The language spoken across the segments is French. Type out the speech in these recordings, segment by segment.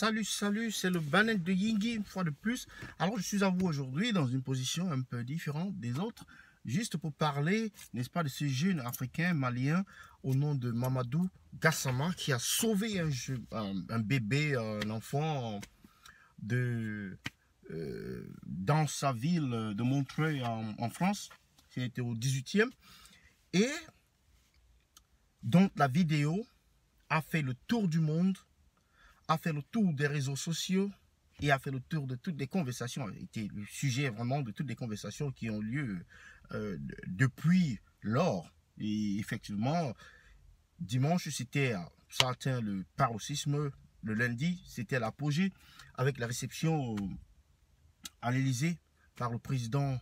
Salut, c'est le Bannet de Yingui, une fois de plus. Alors, je suis à vous aujourd'hui dans une position un peu différente des autres, juste pour parler, n'est-ce pas, de ce jeune Africain malien au nom de Mamadou Gassama qui a sauvé un bébé, un enfant dans sa ville de Montreuil en France, qui était au 18e. Et donc, la vidéo a fait le tour du monde, a fait le tour des réseaux sociaux et a fait le tour de toutes les conversations, a été le sujet vraiment de toutes les conversations qui ont lieu depuis lors. Et effectivement, dimanche, c'était, ça a atteint le paroxysme, le lundi, c'était l'apogée avec la réception à l'Élysée par le président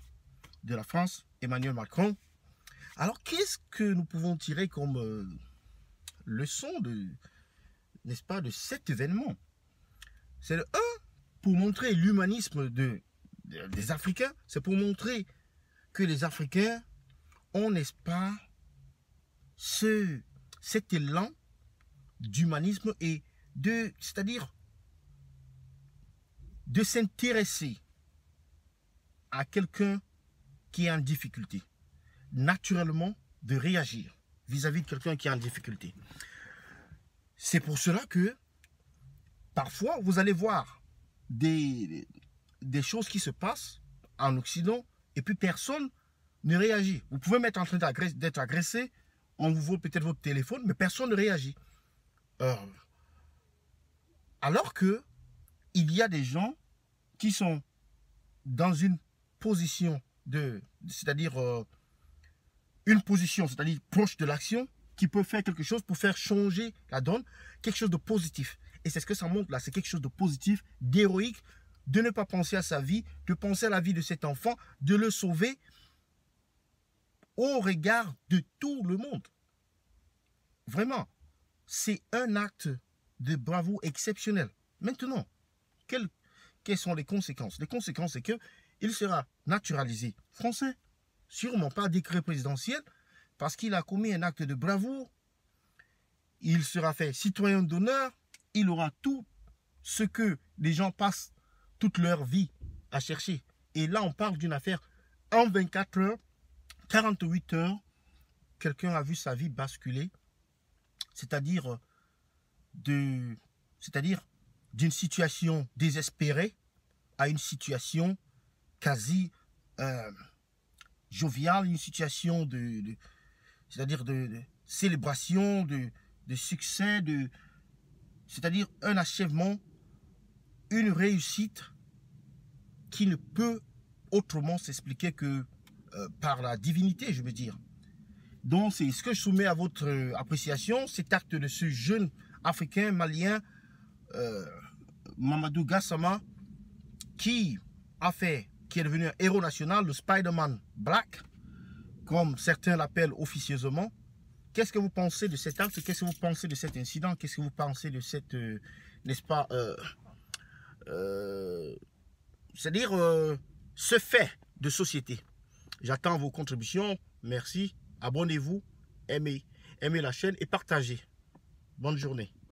de la France, Emmanuel Macron. Alors, qu'est-ce que nous pouvons tirer comme leçon n'est-ce pas, de cet événement? C'est le 1 pour montrer l'humanisme des Africains, c'est pour montrer que les Africains ont, n'est-ce pas, cet élan d'humanisme et c'est-à-dire de s'intéresser à quelqu'un qui est en difficulté, naturellement de réagir vis-à-vis de quelqu'un qui est en difficulté. C'est pour cela que parfois vous allez voir des choses qui se passent en Occident et puis personne ne réagit. Vous pouvez être en train d'être agressé, on vous vole peut-être votre téléphone, mais personne ne réagit. Alors que il y a des gens qui sont dans une position c'est-à-dire proche de l'action, qui peut faire quelque chose pour faire changer la donne, quelque chose de positif. Et c'est ce que ça montre là, c'est quelque chose de positif, d'héroïque, de ne pas penser à sa vie, de penser à la vie de cet enfant, de le sauver au regard de tout le monde. Vraiment, c'est un acte de bravoure exceptionnel. Maintenant, quelles sont les conséquences? Les conséquences, c'est qu'il sera naturalisé français, sûrement pas décret présidentiel, parce qu'il a commis un acte de bravoure. Il sera fait citoyen d'honneur. Il aura tout ce que les gens passent toute leur vie à chercher. Et là, on parle d'une affaire en 24 heures, 48 heures, quelqu'un a vu sa vie basculer, c'est-à-dire d'une situation désespérée à une situation quasi joviale, une situation c'est-à-dire de célébration, de succès, c'est-à-dire un achèvement, une réussite qui ne peut autrement s'expliquer que par la divinité, je veux dire. Donc, c'est ce que je soumets à votre appréciation, cet acte de ce jeune Africain malien, Mamadou Gassama, qui est devenu un héros national, le Spider-Man Black, comme certains l'appellent officieusement. Qu'est-ce que vous pensez de cet acte? Qu'est-ce que vous pensez de cet incident? Qu'est-ce que vous pensez de cette, n'est-ce pas, c'est-à-dire ce fait de société? J'attends vos contributions. Merci. Abonnez-vous, aimez la chaîne et partagez. Bonne journée.